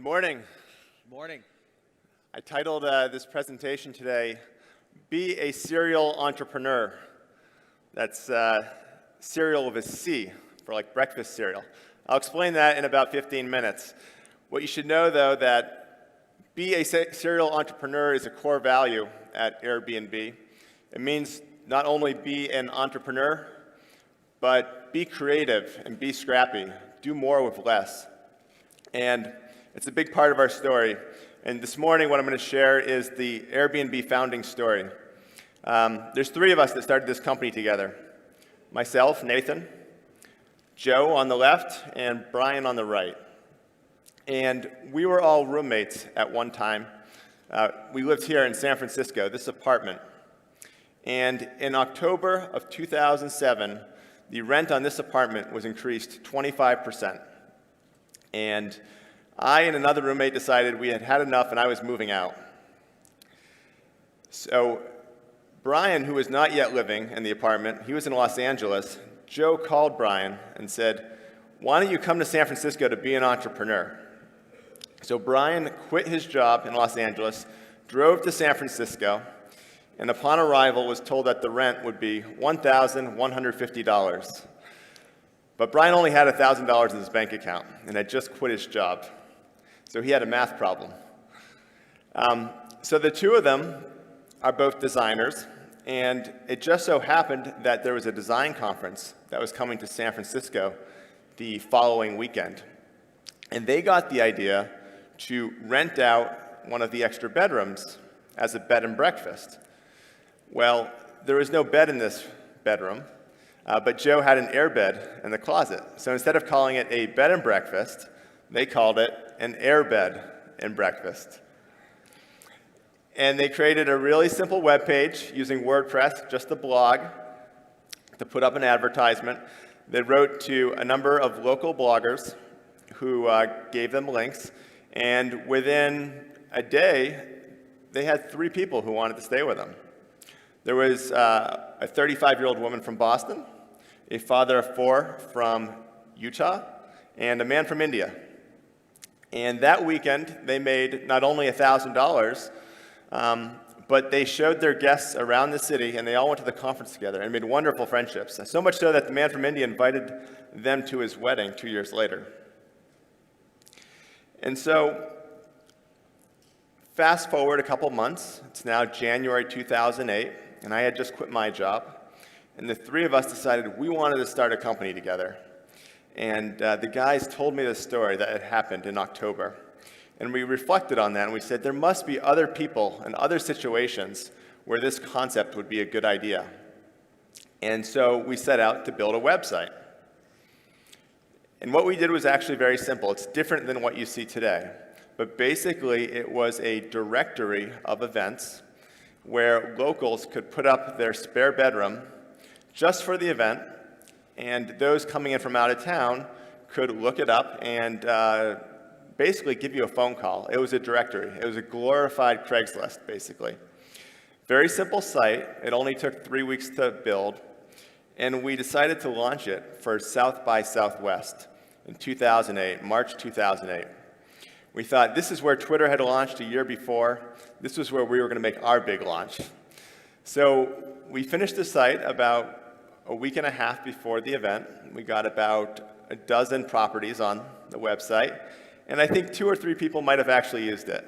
morning. Morning. I titled this presentation today, Be a Serial Entrepreneur. That's cereal with a C, for like breakfast cereal. I'll explain that in about 15 minutes. What you should know, though, that be a serial entrepreneur is a core value at Airbnb. It means not only be an entrepreneur, but be creative and be scrappy. Do more with less. And it's a big part of our story. And this morning, what I'm going to share is the Airbnb founding story. There's three of us that started this company together. Myself, Nathan, Joe on the left, and Brian on the right. And we were all roommates at one time. We lived here in San Francisco, this apartment. And in October of 2007, the rent on this apartment was increased 25%. And I and another roommate decided we had had enough and I was moving out. So Brian, who was not yet living in the apartment, he was in Los Angeles. Joe called Brian and said, "Why don't you come to San Francisco to be an entrepreneur?" So Brian quit his job in Los Angeles, drove to San Francisco, and upon arrival was told that the rent would be $1,150. But Brian only had $1,000 in his bank account and had just quit his job. So he had a math problem. So the two of them are both designers, and it just so happened that there was a design conference that was coming to San Francisco the following weekend. And they got the idea to rent out one of the extra bedrooms as a bed and breakfast. Well, there was no bed in this bedroom, but Joe had an airbed in the closet. So instead of calling it a bed and breakfast, they called it an airbed and breakfast. And they created a really simple web page using WordPress, just a blog, to put up an advertisement. They wrote to a number of local bloggers who gave them links. And within a day, they had 3 people who wanted to stay with them. There was a 35-year-old woman from Boston, a father of 4 from Utah, and a man from India. And that weekend, they made not only $1,000, but they showed their guests around the city, and they all went to the conference together and made wonderful friendships. So much so that the man from India invited them to his wedding 2 years later. And so, fast forward a couple months. It's now January 2008, and I had just quit my job. And the 3 of us decided we wanted to start a company together. And the guys told me this story that had happened in October. And we reflected on that, and we said there must be other people and other situations where this concept would be a good idea. And so we set out to build a website. And what we did was actually very simple. It's different than what you see today. But basically, it was a directory of events where locals could put up their spare bedroom just for the event, and those coming in from out of town could look it up and basically give you a phone call. It was a directory. It was a glorified Craigslist, basically. Very simple site. It only took 3 weeks to build, and we decided to launch it for South by Southwest in 2008, March 2008. We thought this is where Twitter had launched a year before. This was where we were going to make our big launch. So we finished the site about a week and a half before the event. We got about a dozen properties on the website, and I think 2 or 3 people might have actually used it.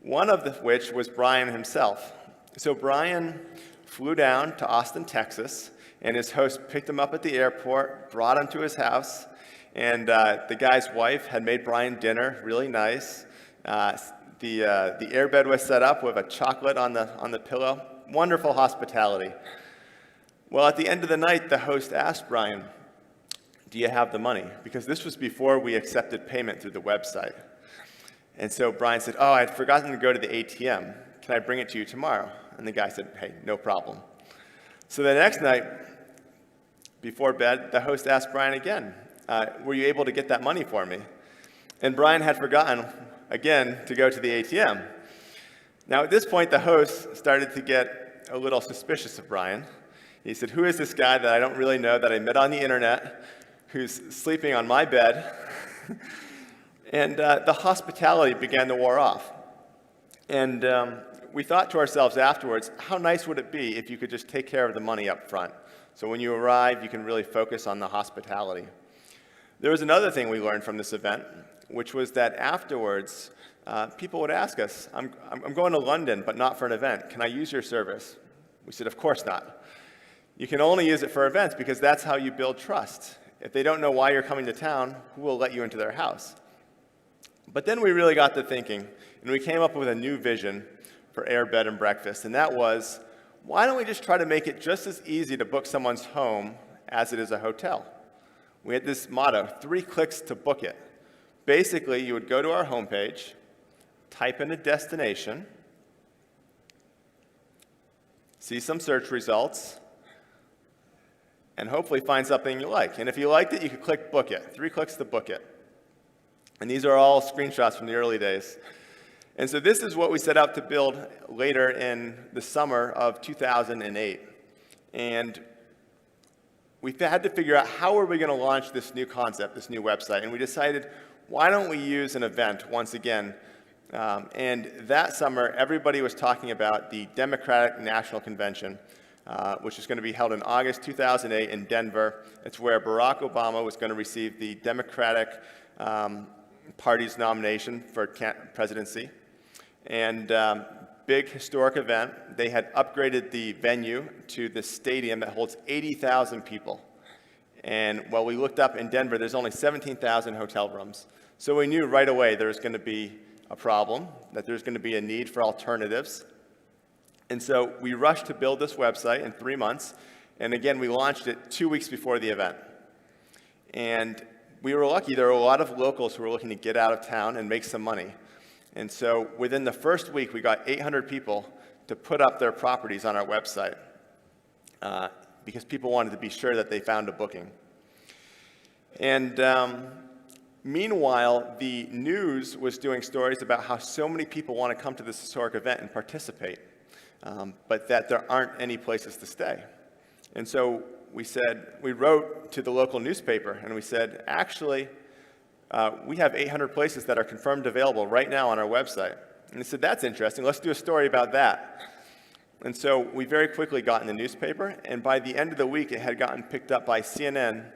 One of which was Brian himself. So Brian flew down to Austin, Texas, and his host picked him up at the airport, brought him to his house, and the guy's wife had made Brian dinner, really nice. The airbed was set up with a chocolate on the pillow. Wonderful hospitality. Well, at the end of the night, the host asked Brian, "Do you have the money?" Because this was before we accepted payment through the website. And so Brian said, "Oh, I had forgotten to go to the ATM. Can I bring it to you tomorrow?" And the guy said, "Hey, no problem." So the next night, before bed, the host asked Brian again, "Were you able to get that money for me?" And Brian had forgotten, again, to go to the ATM. Now, at this point, the host started to get a little suspicious of Brian. He said, "Who is this guy that I don't really know, that I met on the internet, who's sleeping on my bed?" And the hospitality began to wear off. And we thought to ourselves afterwards, how nice would it be if you could just take care of the money up front? So when you arrive, you can really focus on the hospitality. There was another thing we learned from this event, which was that afterwards, people would ask us, I'm going to London, but not for an event. Can I use your service? We said, of course not. You can only use it for events because that's how you build trust. If they don't know why you're coming to town, who will let you into their house? But then we really got to thinking, and we came up with a new vision for Air Bed and Breakfast, and that was, why don't we just try to make it just as easy to book someone's home as it is a hotel? We had this motto, 3 clicks to book it. Basically, you would go to our homepage, type in a destination, see some search results, and hopefully find something you like. And if you liked it, you could click book it. 3 clicks to book it. And these are all screenshots from the early days. And so this is what we set out to build later in the summer of 2008. And we had to figure out how are we going to launch this new concept, this new website. And we decided, why don't we use an event once again? And that summer, everybody was talking about the Democratic National Convention, which is going to be held in August 2008 in Denver. It's where Barack Obama was going to receive the Democratic Party's nomination for presidency. And big historic event. They had upgraded the venue to the stadium that holds 80,000 people. And while we looked up in Denver, there's only 17,000 hotel rooms. So we knew right away there was going to be a problem, that there's going to be a need for alternatives. And so we rushed to build this website in 3 months. And again, we launched it 2 weeks before the event. And we were lucky. There were a lot of locals who were looking to get out of town and make some money. And so within the first week, we got 800 people to put up their properties on our website because people wanted to be sure that they found a booking. And meanwhile, the news was doing stories about how so many people want to come to this historic event and participate, but that there aren't any places to stay. And so we wrote to the local newspaper, and we said, actually, we have 800 places that are confirmed available right now on our website. And they said, that's interesting. Let's do a story about that. And so we very quickly got in the newspaper, and by the end of the week, it had gotten picked up by CNN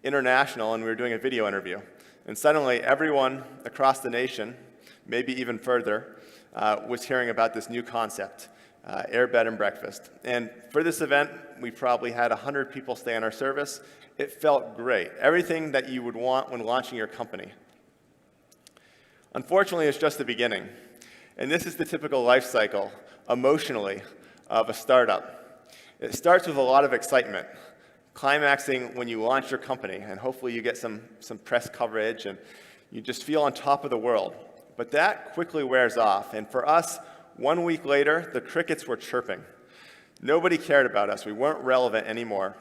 International, and we were doing a video interview. And suddenly, everyone across the nation, maybe even further, was hearing about this new concept, Air Bed and Breakfast. And for this event, we probably had 100 people stay on our service. It felt great. Everything that you would want when launching your company. Unfortunately, it's just the beginning. And this is the typical life cycle, emotionally, of a startup. It starts with a lot of excitement, climaxing when you launch your company, and hopefully you get some press coverage, and you just feel on top of the world. But that quickly wears off, and for us, 1 week later, the crickets were chirping. Nobody cared about us. We weren't relevant anymore.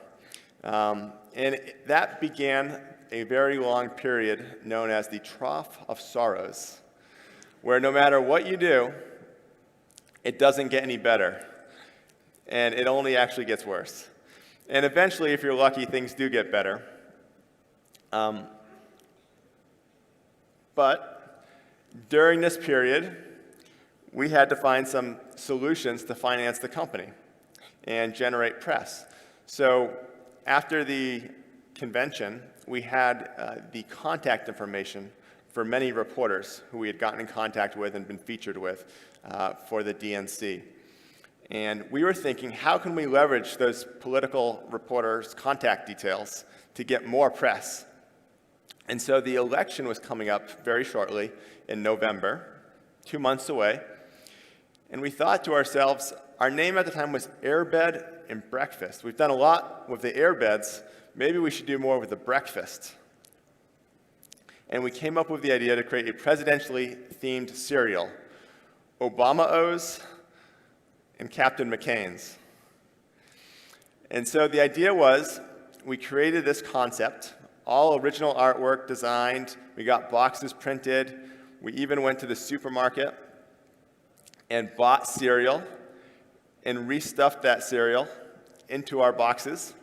And that began a very long period known as the Trough of Sorrows, where no matter what you do, it doesn't get any better, and it only actually gets worse. And eventually, if you're lucky, things do get better. But during this period, we had to find some solutions to finance the company and generate press. So after the convention, we had the contact information for many reporters who we had gotten in contact with and been featured with for the DNC. And we were thinking, how can we leverage those political reporters' contact details to get more press? And so the election was coming up very shortly in November, 2 months away. And we thought to ourselves, our name at the time was Air Bed and Breakfast. We've done a lot with the air beds. Maybe we should do more with the breakfast. And we came up with the idea to create a presidentially themed cereal, Obama-O's and Captain McCain's. And so the idea was, we created this concept, all original artwork designed, we got boxes printed, we even went to the supermarket and bought cereal and restuffed that cereal into our boxes.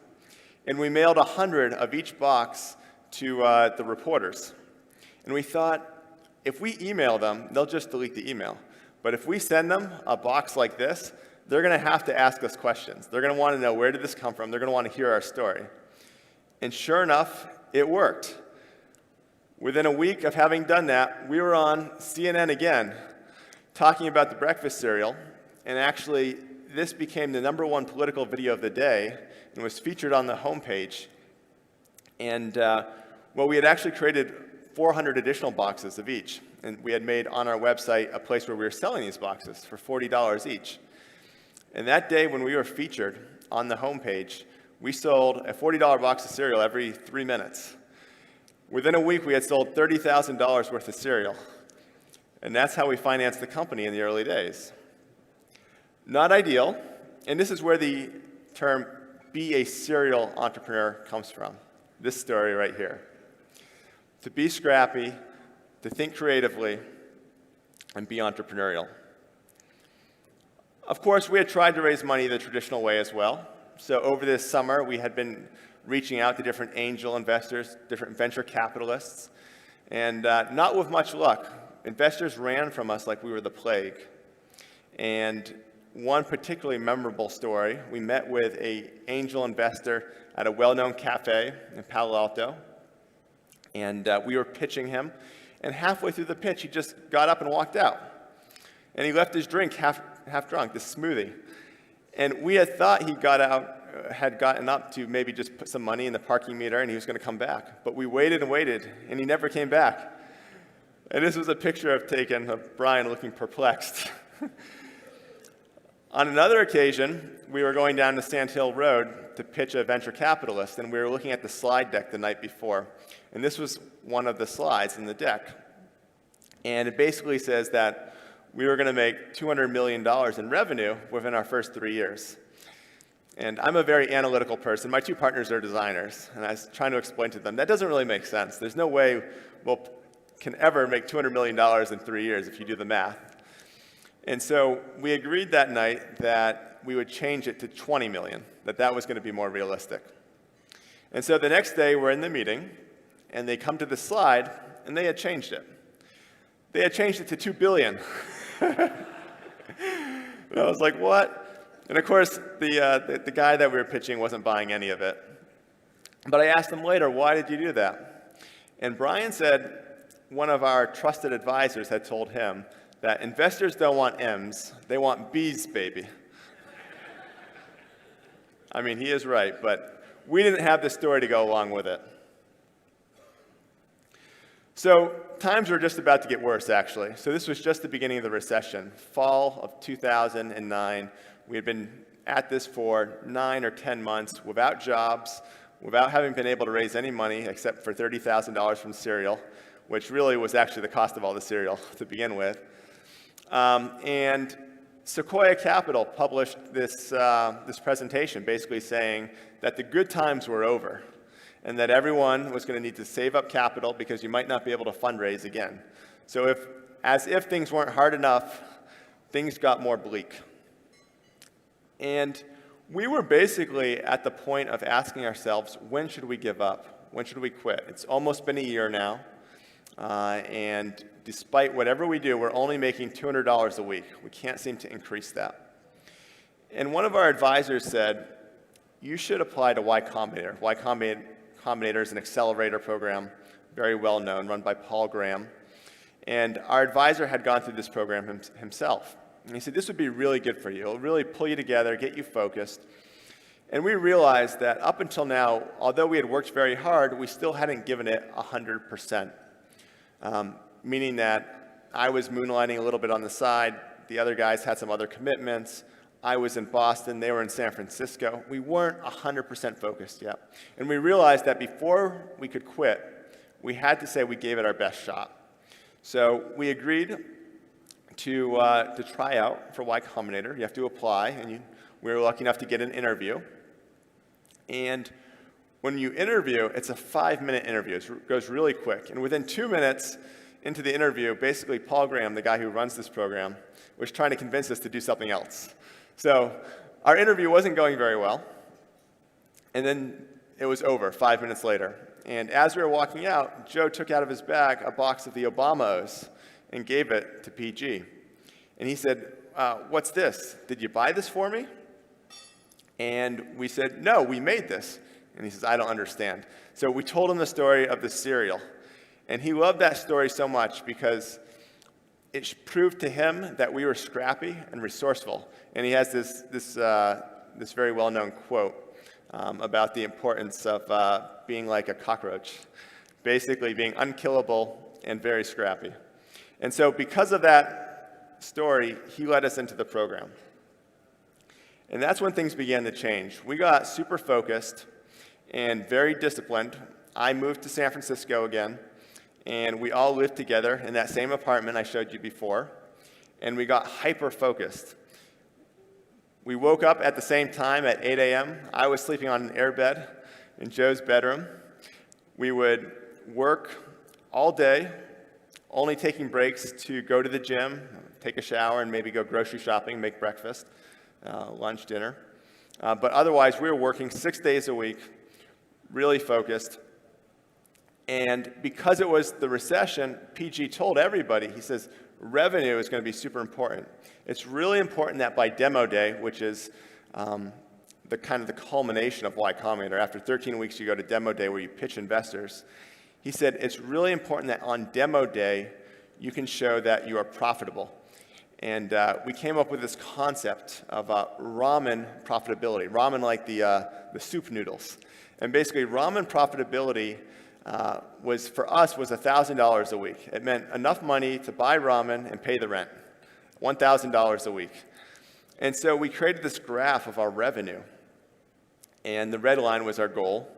And we mailed 100 of each box to the reporters. And we thought, if we email them, they'll just delete the email. But if we send them a box like this, they're going to have to ask us questions. They're going to want to know, where did this come from? They're going to want to hear our story. And sure enough, it worked. Within a week of having done that, we were on CNN again, talking about the breakfast cereal. And actually, this became the #1 political video of the day and was featured on the homepage. And we had actually created 400 additional boxes of each. And we had made on our website a place where we were selling these boxes for $40 each. And that day when we were featured on the homepage, we sold a $40 box of cereal every 3 minutes. Within a week, we had sold $30,000 worth of cereal. And that's how we financed the company in the early days. Not ideal, and this is where the term be a serial entrepreneur comes from. This story right here. To be scrappy, to think creatively, and be entrepreneurial. Of course, we had tried to raise money the traditional way as well. So over this summer, we had been reaching out to different angel investors, different venture capitalists, and not with much luck. Investors ran from us like we were the plague. And one particularly memorable story, we met with an angel investor at a well-known cafe in Palo Alto, and we were pitching him, and halfway through the pitch, he just got up and walked out. And he left his drink half drunk, this smoothie. And we had thought he had gotten up to maybe just put some money in the parking meter and he was going to come back. But we waited and waited, and he never came back. And this was a picture I've taken of Brian looking perplexed. On another occasion, we were going down to Sand Hill Road to pitch a venture capitalist, and we were looking at the slide deck the night before. And this was one of the slides in the deck. And it basically says that we were going to make $200 million in revenue within our first 3 years. And I'm a very analytical person. My two partners are designers, and I was trying to explain to them, that doesn't really make sense. There's no way we can ever make $200 million in 3 years if you do the math. And so we agreed that night that we would change it to 20 million, that was going to be more realistic. And so the next day we're in the meeting, and they come to the slide, and they had changed it. They had changed it to 2 billion. And I was like, what? And of course, the guy that we were pitching wasn't buying any of it. But I asked him later, why did you do that? And Brian said one of our trusted advisors had told him that investors don't want M's, they want B's, baby. I mean, he is right, but we didn't have the story to go along with it. So times were just about to get worse, actually. So this was just the beginning of the recession. Fall of 2009, we had been at this for 9 or 10 months without jobs, without having been able to raise any money except for $30,000 from cereal, which really was actually the cost of all the cereal to begin with. And Sequoia Capital published this presentation basically saying that the good times were over and that everyone was going to need to save up capital because you might not be able to fundraise again. So as if things weren't hard enough, things got more bleak. And we were basically at the point of asking ourselves, when should we give up? When should we quit? It's almost been a year now. And despite whatever we do, we're only making $200 a week. We can't seem to increase that. And one of our advisors said, you should apply to Y Combinator. Y Combinator is an accelerator program, very well known, run by Paul Graham. And our advisor had gone through this program himself. And he said, this would be really good for you. It'll really pull you together, get you focused. And we realized that up until now, although we had worked very hard, we still hadn't given it 100%. Meaning that I was moonlighting a little bit on the side. The other guys had some other commitments. I was in Boston. They were in San Francisco. We weren't 100% focused yet. And we realized that before we could quit, we had to say we gave it our best shot. So we agreed to try out for Y Combinator. You have to apply, and we were lucky enough to get an interview. And when you interview, it's a 5-minute interview. It goes really quick. And within 2 minutes into the interview, basically Paul Graham, the guy who runs this program, was trying to convince us to do something else. So our interview wasn't going very well. And then it was over 5 minutes later. And as we were walking out, Joe took out of his bag a box of the Obama-Os and gave it to PG. And he said, what's this? Did you buy this for me? And we said, no, we made this. And he says, I don't understand. So we told him the story of the cereal. And he loved that story so much because it proved to him that we were scrappy and resourceful. And he has this very well-known quote about the importance of being like a cockroach, basically being unkillable and very scrappy. And so because of that story, he led us into the program. And that's when things began to change. We got super focused and very disciplined. I moved to San Francisco again, and we all lived together in that same apartment I showed you before, and we got hyper-focused. We woke up at the same time at 8 a.m. I was sleeping on an airbed in Joe's bedroom. We would work all day, only taking breaks to go to the gym, take a shower, and maybe go grocery shopping, make breakfast, lunch, dinner. But otherwise, we were working 6 days a week, really focused. And because it was the recession, PG told everybody, he says, revenue is going to be super important. It's really important that by demo day, which is the kind of the culmination of Y Combinator, after 13 weeks you go to demo day where you pitch investors. He said it's really important that on demo day you can show that you are profitable. And we came up with this concept of ramen profitability, ramen like the soup noodles. And basically ramen profitability for us was $1,000 a week. It meant enough money to buy ramen and pay the rent, $1,000 a week. And so we created this graph of our revenue, and the red line was our goal,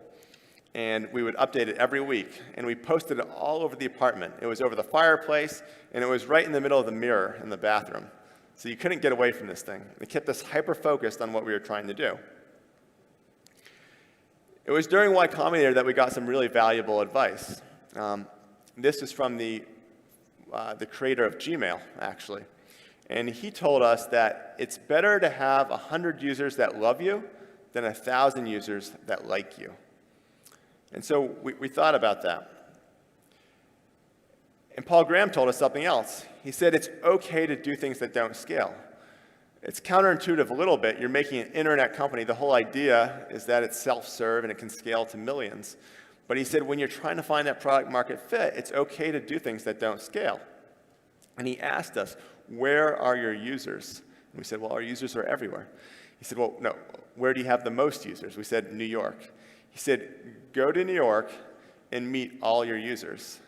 and we would update it every week, and we posted it all over the apartment. It was over the fireplace, and it was right in the middle of the mirror in the bathroom. So you couldn't get away from this thing. It kept us hyper-focused on what we were trying to do. It was during Y Combinator that we got some really valuable advice. This is from the creator of Gmail, actually. And he told us that it's better to have 100 users that love you than 1,000 users that like you. And so we thought about that. And Paul Graham told us something else. He said it's okay to do things that don't scale. It's counterintuitive a little bit. You're making an internet company. The whole idea is that it's self-serve and it can scale to millions. But he said when you're trying to find that product market fit, it's okay to do things that don't scale. And he asked us, where are your users? And we said, well, our users are everywhere. He said, well, no, where do you have the most users? We said, New York. He said, go to New York and meet all your users,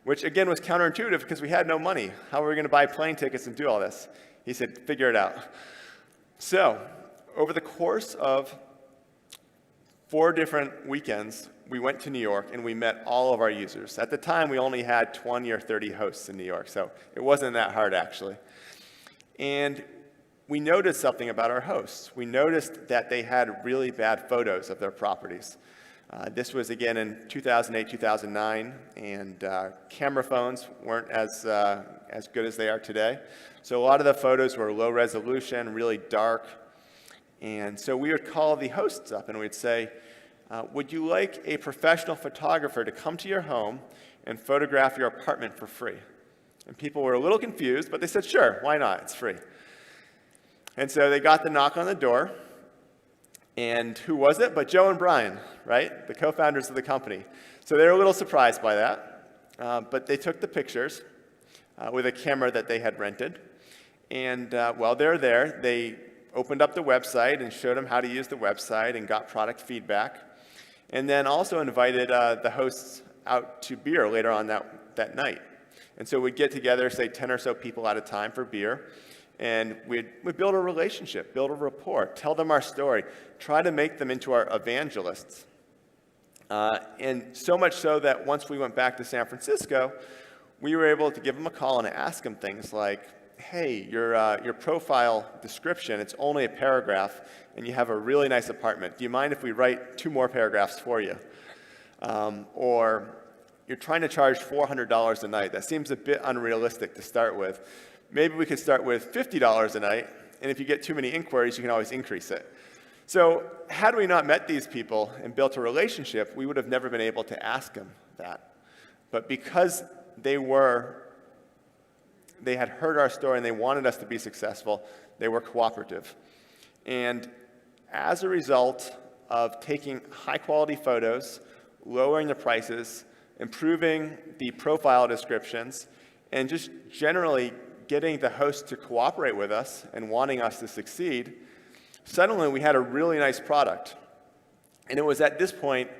which again was counterintuitive because we had no money. How were we going to buy plane tickets and do all this? He said, figure it out. So over the course of 4 different weekends, we went to New York and we met all of our users. At the time, we only had 20 or 30 hosts in New York, so it wasn't that hard actually. And we noticed something about our hosts. We noticed that they had really bad photos of their properties. This was again in 2008, 2009, and camera phones weren't as good as they are today. So a lot of the photos were low resolution, really dark. And so we would call the hosts up and we'd say, would you like a professional photographer to come to your home and photograph your apartment for free? And people were a little confused, but they said, sure, why not? It's free. And so they got the knock on the door. And who was it? But Joe and Brian, right? The co-founders of the company. So they were a little surprised by that. But they took the pictures with a camera that they had rented. And while they're there, they opened up the website and showed them how to use the website and got product feedback. And then also invited the hosts out to beer later on that night. And so we'd get together, say 10 or so people at a time for beer. And we'd build a relationship, build a rapport, tell them our story, try to make them into our evangelists. And so much so that once we went back to San Francisco, we were able to give them a call and ask them things like, hey, your profile description, it's only a paragraph, and you have a really nice apartment. Do you mind if we write 2 more paragraphs for you? Or you're trying to charge $400 a night. That seems a bit unrealistic to start with. Maybe we could start with $50 a night, and if you get too many inquiries, you can always increase it. So had we not met these people and built a relationship, we would have never been able to ask them that. But because they had heard our story and they wanted us to be successful, they were cooperative. And as a result of taking high-quality photos, lowering the prices, improving the profile descriptions, and just generally getting the host to cooperate with us and wanting us to succeed, suddenly we had a really nice product. And it was at this point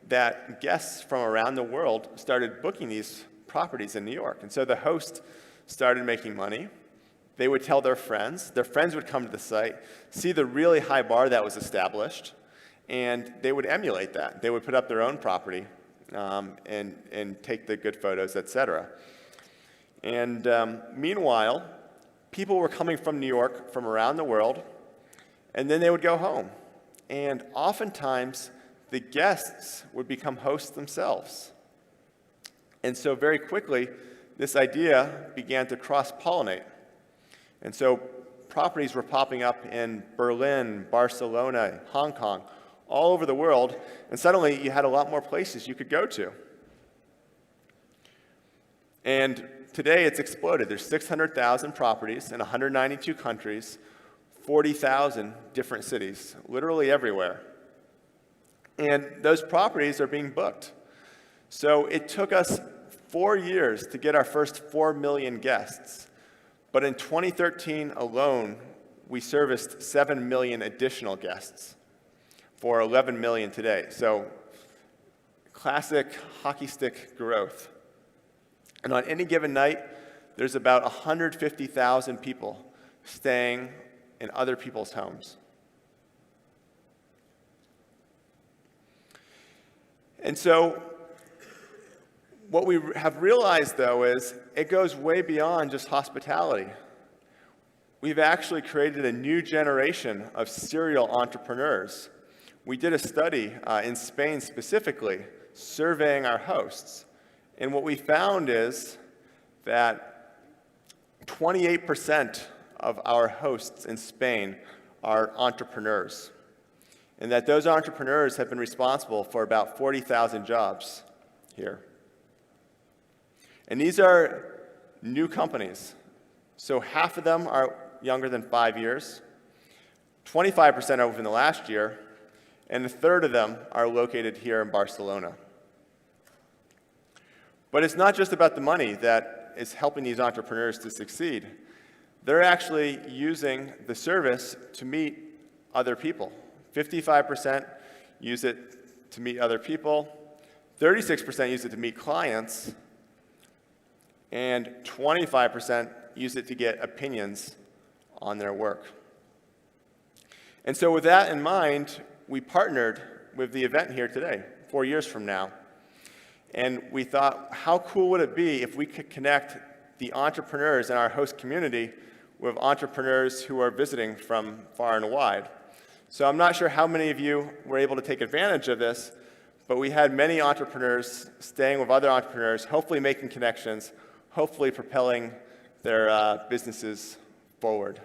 that guests from around the world started booking these properties in New York. And so the host started making money. They would tell their friends would come to the site, see the really high bar that was established, and they would emulate that. They would put up their own property and take the good photos, etc. And meanwhile, people were coming from New York from around the world, and then they would go home. And oftentimes, the guests would become hosts themselves. And so very quickly, this idea began to cross-pollinate. And so properties were popping up in Berlin, Barcelona, Hong Kong, all over the world, and suddenly you had a lot more places you could go to. And today it's exploded. There's 600,000 properties in 192 countries, 40,000 different cities, literally everywhere. And those properties are being booked. So it took us 4 years to get our first 4 million guests. But in 2013 alone, we serviced 7 million additional guests for 11 million today. So classic hockey stick growth. And on any given night, there's about 150,000 people staying in other people's homes. And so what we have realized, though, is it goes way beyond just hospitality. We've actually created a new generation of serial entrepreneurs. We did a study in Spain specifically, surveying our hosts. And what we found is that 28% of our hosts in Spain are entrepreneurs, and that those entrepreneurs have been responsible for about 40,000 jobs here. And these are new companies. So half of them are younger than 5 years, 25% over in the last year, and a third of them are located here in Barcelona. But it's not just about the money that is helping these entrepreneurs to succeed. They're actually using the service to meet other people. 55% use it to meet other people, 36% use it to meet clients, and 25% use it to get opinions on their work. And so with that in mind, we partnered with the event here today, 4 years from now. And we thought, how cool would it be if we could connect the entrepreneurs in our host community with entrepreneurs who are visiting from far and wide. So I'm not sure how many of you were able to take advantage of this, but we had many entrepreneurs staying with other entrepreneurs, hopefully making connections, hopefully propelling their businesses forward.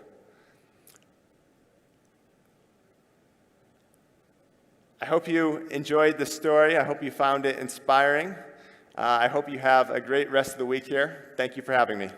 I hope you enjoyed this story. I hope you found it inspiring. I hope you have a great rest of the week here. Thank you for having me.